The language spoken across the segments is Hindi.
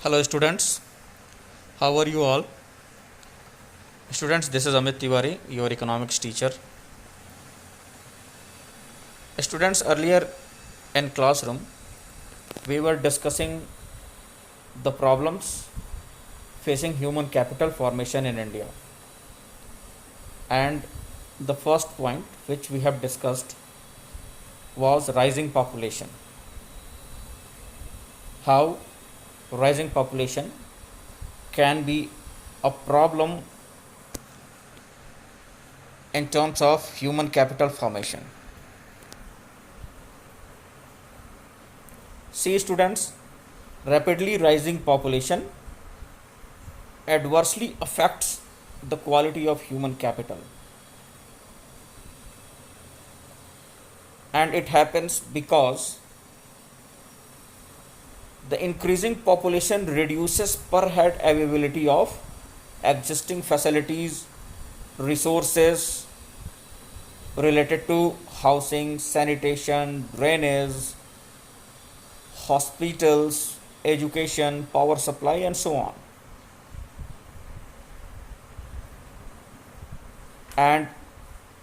Hello students, how are you all? Students, this is Amit Tiwari, your economics teacher. Students, earlier in classroom, we were discussing the problems facing human capital formation in India. And the first point which we have discussed was rising population. How rising population can be a problem in terms of human capital formation. See students, rapidly rising population adversely affects the quality of human capital, and it happens because the increasing population reduces per head availability of existing facilities, resources related to housing, sanitation, drainage, hospitals, education, power supply, and so on. And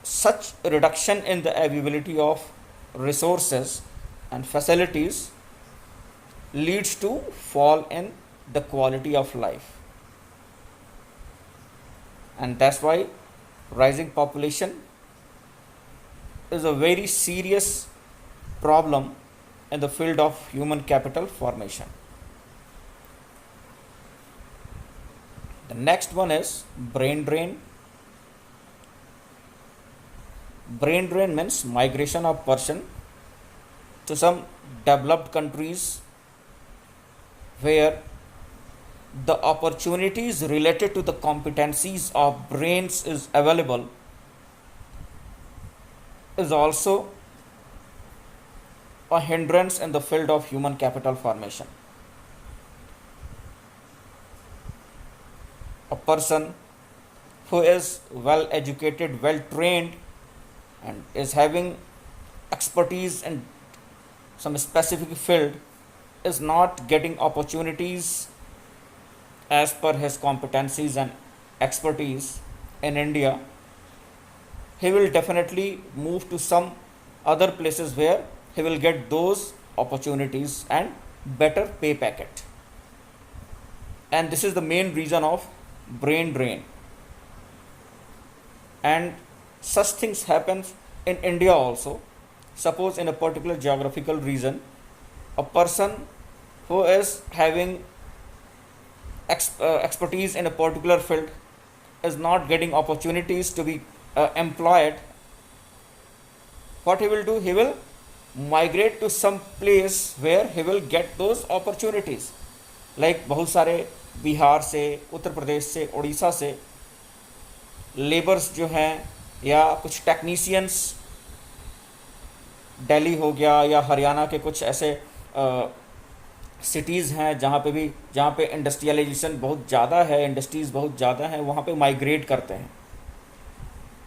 such reduction in the availability of resources and facilities leads to fall in the quality of life. And that's why rising population is a very serious problem in the field of human capital formation. The next one is brain drain. Brain drain means migration of person to some developed countries where the opportunities related to the competencies of brains is available is also a hindrance in the field of human capital formation. A person who is well educated, well trained, and is having expertise in some specific field is not getting opportunities as per his competencies and expertise in India, he will definitely move to some other places where he will get those opportunities and better pay packet. And this is the main reason of brain drain. And such things happen in India also. Suppose in a particular geographical region, a person who is having expertise in a particular field is not getting opportunities to be employed. What he will do? He will migrate to some place where he will get those opportunities. Like बहुत सारे बिहार से, उत्तर प्रदेश से, उड़ीसा से लेबर्स जो हैं या कुछ टेक्नीशियंस दिल्ली हो गया या हरियाणा के कुछ ऐसे सिटीज़ हैं जहाँ पे इंडस्ट्रियलाइजेशन बहुत ज़्यादा है, इंडस्ट्रीज़ बहुत ज़्यादा हैं, वहाँ पे माइग्रेट करते हैं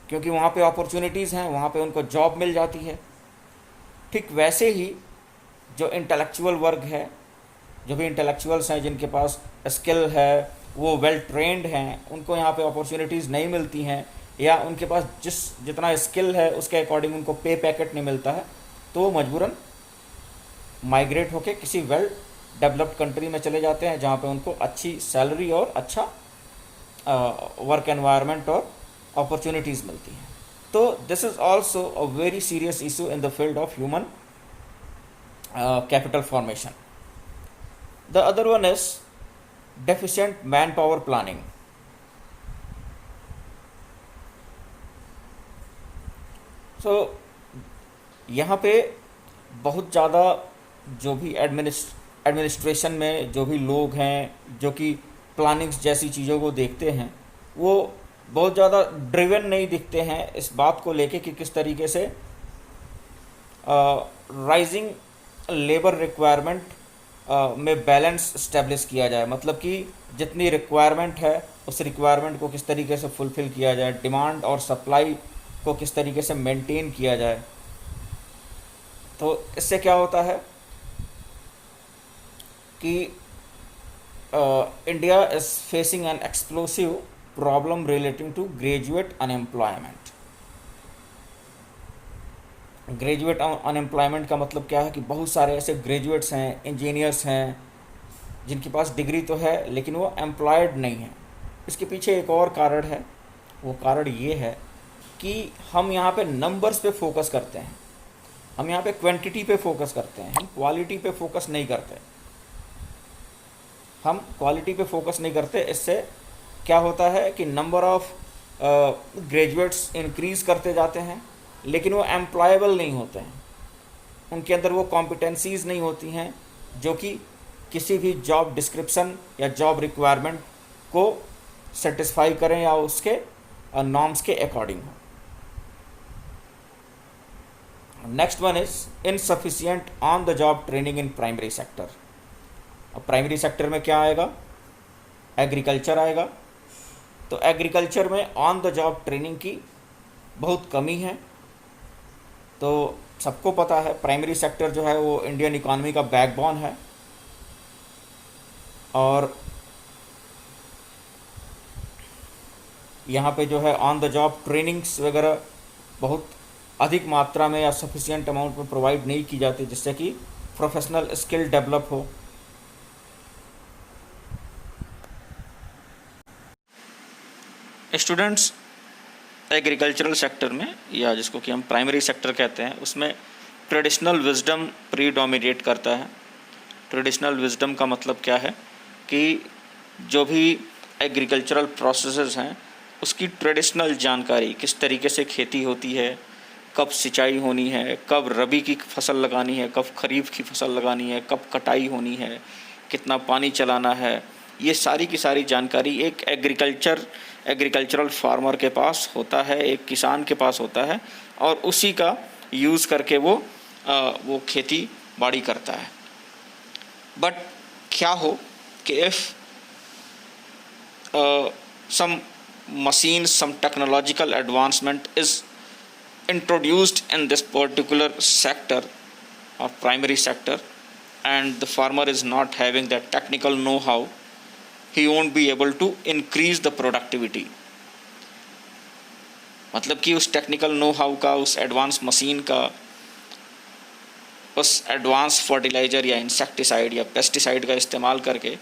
क्योंकि वहाँ पे अपॉर्चुनिटीज़ हैं, वहाँ पे उनको जॉब मिल जाती है। ठीक वैसे ही जो इंटेलेक्चुअल वर्ग है, जो भी इंटेलेक्चुअल्स हैं जिनके पास स्किल है, वो वेल ट्रेंड हैं, उनको यहाँ पे अपॉर्चुनिटीज़ नहीं मिलती हैं या उनके पास जितना स्किल है उसके अकॉर्डिंग उनको पे पैकेट नहीं मिलता है, तो वो मजबूरन माइग्रेट होके किसी वेल डेवलप्ड कंट्री में चले जाते हैं जहाँ पे उनको अच्छी सैलरी और अच्छा वर्क एनवायरनमेंट और अपॉर्चुनिटीज़ मिलती हैं. तो this is also a very serious issue in the field of human capital formation. The other one is deficient manpower planning. So यहाँ पे बहुत ज़्यादा जो भी एडमिनिस्ट्रेशन में जो भी लोग हैं जो कि प्लानिंग्स जैसी चीज़ों को देखते हैं, वो बहुत ज़्यादा ड्रिवन नहीं दिखते हैं इस बात को लेके कि किस तरीके से राइजिंग लेबर रिक्वायरमेंट में बैलेंस इस्टेब्लिश किया जाए. मतलब कि जितनी रिक्वायरमेंट है उस रिक्वायरमेंट को किस तरीके से फुलफ़िल किया जाए, डिमांड और सप्लाई को किस तरीके से मेंटेन किया जाए. तो इससे क्या होता है कि India is facing an explosive problem relating to graduate unemployment. Graduate unemployment का मतलब क्या है कि बहुत सारे ऐसे ग्रेजुएट्स हैं, इंजीनियर्स हैं, जिनके पास डिग्री तो है लेकिन वो एम्प्लॉयड नहीं है। इसके पीछे एक और कारण है, वो कारण ये है कि हम यहाँ पे नंबर्स पे फोकस करते हैं, हम यहाँ पे क्वांटिटी पे फोकस करते हैं, हम क्वालिटी पे फोकस नहीं करते। हम क्वालिटी पे फोकस नहीं करते। इससे क्या होता है कि नंबर ऑफ ग्रेजुएट्स इंक्रीज़ करते जाते हैं लेकिन वो एम्प्लॉयबल नहीं होते हैं, उनके अंदर वो कॉम्पिटेंसीज़ नहीं होती हैं जो कि किसी भी जॉब डिस्क्रिप्शन या जॉब रिक्वायरमेंट को सेटिस्फाई करें या उसके नॉर्म्स के अकॉर्डिंग हो। Next one is insufficient on the job training in primary sector. अब प्राइमरी सेक्टर में क्या आएगा? एग्रीकल्चर आएगा। तो एग्रीकल्चर में ऑन द जॉब ट्रेनिंग की बहुत कमी है। तो सबको पता है प्राइमरी सेक्टर जो है वो इंडियन इकॉनमी का बैकबोन है, और यहाँ पे जो है ऑन द जॉब ट्रेनिंग्स वगैरह बहुत अधिक मात्रा में या सफिशिएंट अमाउंट में प्रोवाइड नहीं की जाती, जिससे कि प्रोफेशनल स्किल डेवलप हो। स्टूडेंट्स, एग्रीकल्चरल सेक्टर में या जिसको कि हम प्राइमरी सेक्टर कहते हैं, उसमें ट्रेडिशनल विजडम प्रीडोमिनेट करता है। ट्रेडिशनल विजडम का मतलब क्या है कि जो भी एग्रीकल्चरल प्रोसेसेस हैं उसकी ट्रेडिशनल जानकारी, किस तरीके से खेती होती है, कब सिंचाई होनी है, कब रबी की फसल लगानी है, कब खरीफ की फसल लगानी है, कब कटाई होनी है, कितना पानी चलाना है, ये सारी की सारी जानकारी एक एग्रीकल्चरल फार्मर के पास होता है, एक किसान के पास होता है, और उसी का यूज़ करके वो खेती बाड़ी करता है। बट क्या हो कि if some machine, some technological advancement is introduced in this particular sector or primary sector, and the farmer is not having that technical know-how, he won't be able to increase the productivity. मतलब कि उस टेक्निकल नो हाउ का, उस एडवांस मशीन का, उस एडवांस फर्टिलाइज़र या इंसेक्टिसाइड या पेस्टिसाइड का इस्तेमाल करके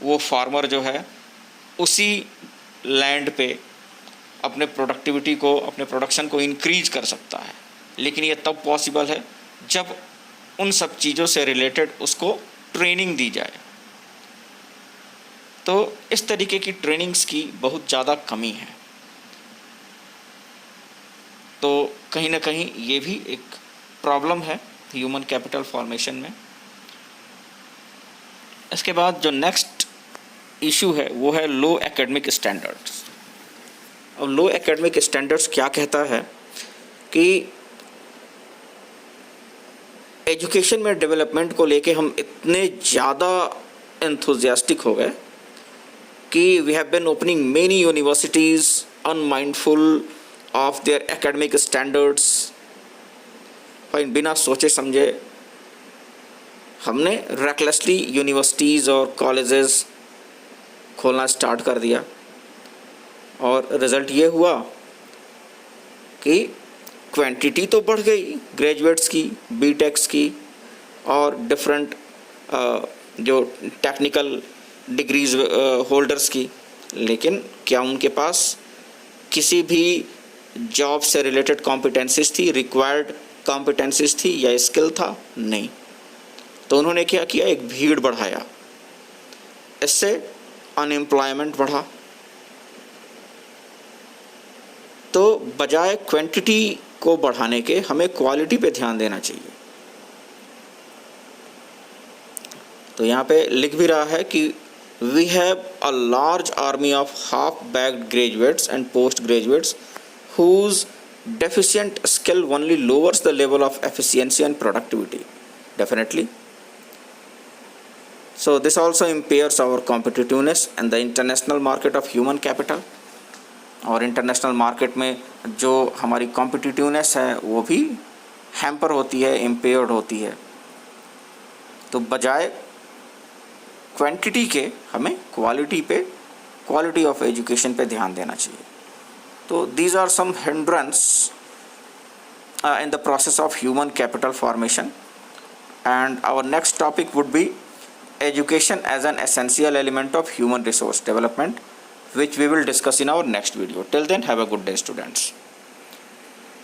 वो फार्मर जो है उसी लैंड पे अपने प्रोडक्टिविटी को, अपने प्रोडक्शन को इंक्रीज कर सकता है। लेकिन ये तब पॉसिबल है जब उन सब चीज़ों से रिलेटेड उसको ट्रेनिंग दी जाए। तो इस तरीके की ट्रेनिंग्स की बहुत ज़्यादा कमी है। तो कहीं ना कहीं ये भी एक प्रॉब्लम है ह्यूमन कैपिटल फॉर्मेशन में। इसके बाद जो नेक्स्ट इशू है वो है लो एकेडमिक स्टैंडर्ड्स। अब लो एकेडमिक स्टैंडर्ड्स क्या कहता है कि एजुकेशन में डेवलपमेंट को लेके हम इतने ज़्यादा एंथुजियास्टिक हो गए कि we have been opening many universities unmindful of their academic standards. बिना सोचे समझे हमने रेकलेसली यूनिवर्सिटीज़ और कॉलेजेस खोलना स्टार्ट कर दिया, और रिज़ल्ट ये हुआ कि क्वांटिटी तो बढ़ गई ग्रेजुएट्स की, बीटेक्स की और डिफरेंट जो टेक्निकल डिग्रीज होल्डर्स की, लेकिन क्या उनके पास किसी भी जॉब से रिलेटेड कॉम्पिटेंसीज थी, रिक्वायर्ड कॉम्पिटेंसीज थी या स्किल था? नहीं। तो उन्होंने क्या किया, एक भीड़ बढ़ाया, इससे अनएम्प्लॉयमेंट बढ़ा। तो बजाय क्वांटिटी को बढ़ाने के हमें क्वालिटी पे ध्यान देना चाहिए। तो यहाँ पे लिख भी रहा है कि we have a large army of half baked graduates and post graduates whose deficient skill only lowers the level of efficiency and productivity. Definitely. So this also impairs our competitiveness in the international market of human capital. और इंटरनेशनल मार्केट में जो हमारी कॉम्पिटिटिवनेस है वो भी हैम्पर होती है, इम्पेयर्ड होती है। तो बजाय क्वांटिटी के हमें क्वालिटी ऑफ एजुकेशन पे ध्यान देना चाहिए. तो these are some hindrance in the process of human capital formation, and our next topic would be education as an essential element of human resource development, which we will discuss in our next video. Till then, have a good day, students.